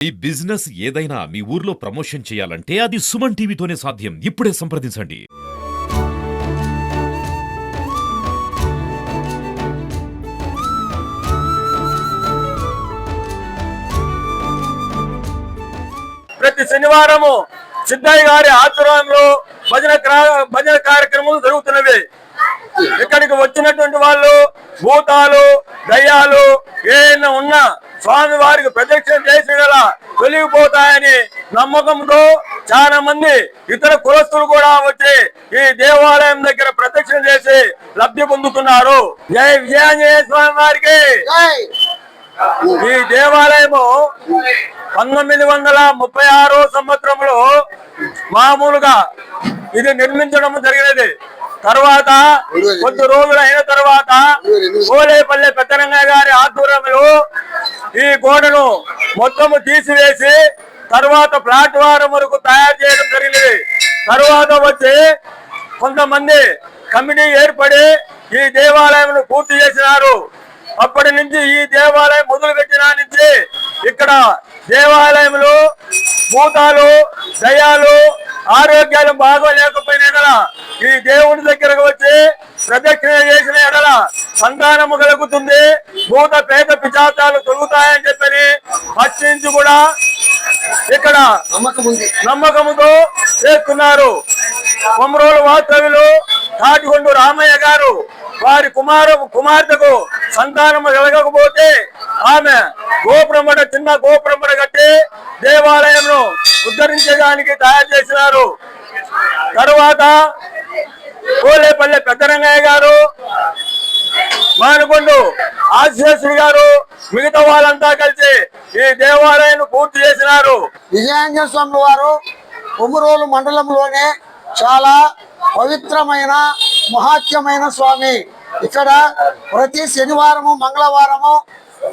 ఈ బిజినెస్ ఏదైనా మీ ఊర్లో ప్రమోషన్ చేయాలంటే అది సుమన్ టీవీతోనే సాధ్యం. ఇప్పుడే సంప్రదించండి. ప్రతి శనివారము సిద్ధయ్య గారి ఆధ్వర్యంలో భజన కార్యక్రమాలు జరుగుతున్నవి. ఇక్కడికి వచ్చినటువంటి వాళ్ళు భూతాలు దయ్యాలు ఏమైనా ఉన్నా స్వామి వారికి ప్రదక్షిణ చేసి గల తొలగిపోతాయని నమ్మకంతో చాలా మంది ఇతర కులస్తులు కూడా వచ్చి ఈ దేవాలయం దగ్గర ప్రదక్షిణ చేసి లబ్ధి పొందుతున్నారు. జై విజయాంజనేయ స్వామి వారికి. ఈ దేవాలయము 1936 సంవత్సరంలో మామూలుగా ఇది నిర్మించడం జరిగినది. తర్వాత కొద్ది రోజులు అయిన తర్వాత కోలేపల్లె పెద్దరంగయ్య గారి ఆధ్వర్యంలో ఈ గోడను మొత్తము తీసివేసి తర్వాత ప్లాట్ఫారం వరకు తయారు చేయడం జరిగినది. తర్వాత వచ్చి కొంతమంది కమిటీ ఏర్పడి ఈ దేవాలయం పూర్తి చేసినారు. అప్పటి నుంచి ఈ దేవాలయం మొదలు పెట్టిన నుంచి ఇక్కడ దేవాలయంలో భూతాలు దయాలు ఆరోగ్యాలు బాగోలేకపోయిన ఎడల ఈ దేవుని దగ్గరకు వచ్చి ప్రదక్షిణ చేసిన ఎడల సంతానము కలుగుతుంది, భూత పేద పిశాచాలు తొలుగుతాయని చెప్పని ఫస్ట్ నుంచి కూడా ఇక్కడ నమ్మకముతో చేస్తున్నారు. కొమరోలు వాస్తవ్యులు తాటికొండు రామయ్య గారు వారి కుమార్తెకు సంతానము కలగకపోతే ఆమె చిన్న గోపురమ్మడ కట్టి దేవాలయంను ఉద్ధరించడానికి తయారు చేసినారు. తరువాత కోలేపల్లె పెద్దరంగయ్య గారు, మానుకొండు ఆశీస్సుడు గారు, మిగతా వాళ్ళంతా కలిసి ఈ దేవాలయాన్ని పూర్తి చేసినారు. విజయాంజనేయ స్వామి వారు కొమరోలు మండలంలోనే చాలా పవిత్రమైన మహాత్యమైన స్వామి. ఇక్కడ ప్రతి శనివారము మంగళవారము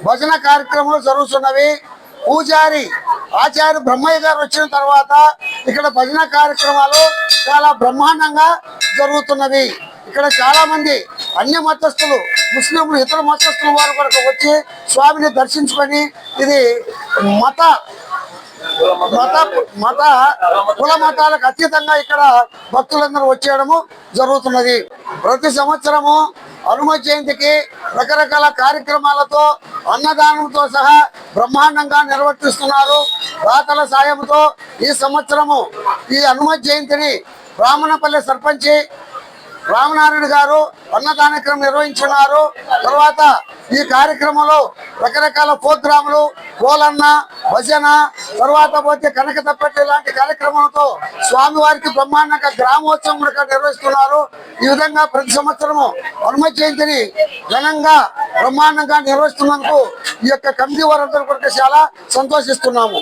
భజన కార్యక్రమాలు జరుగుతున్నవి. పూజారి ఆచార్య బ్రహ్మయ్య గారు వచ్చిన తర్వాత ఇక్కడ భజన కార్యక్రమాలు చాలా బ్రహ్మాండంగా జరుగుతున్నవి. ఇక్కడ చాలా మంది అన్య మతస్థులు, ముస్లింలు, ఇతర మతస్థుల వారు కూడా వచ్చి స్వామిని దర్శించుకొని ఇది కుల మతాలకు అతీతంగా ఇక్కడ భక్తులందరూ వచ్చేయడము జరుగుతున్నది. ప్రతి సంవత్సరము హనుమ జయంతికి రకరకాల కార్యక్రమాలతో అన్నదానంతో సహా బ్రహ్మాండంగా నిర్వర్తిస్తున్నారు. దాతల సాయంతో ఈ సంవత్సరము ఈ హనుమ జయంతిని రామనపల్లి సర్పంచి రామనారాయణ గారు అన్నదానక్రమం నిర్వహించున్నారు. తర్వాత ఈ కార్యక్రమంలో రకరకాల ప్రోగ్రాములు, కోలన్న, భజన, తర్వాత పోతే కనక తప్పటి లాంటి కార్యక్రమాలతో స్వామివారికి బ్రహ్మాండంగా గ్రామోత్సవం కూడా నిర్వహిస్తున్నారు. ఈ విధంగా ప్రతి సంవత్సరము హనుమ జయంతిని ఘనంగా బ్రహ్మాండంగా నిర్వహిస్తున్నందుకు ఈ యొక్క కమిటీ వారందరూ కూడా చాలా సంతోషిస్తున్నాము.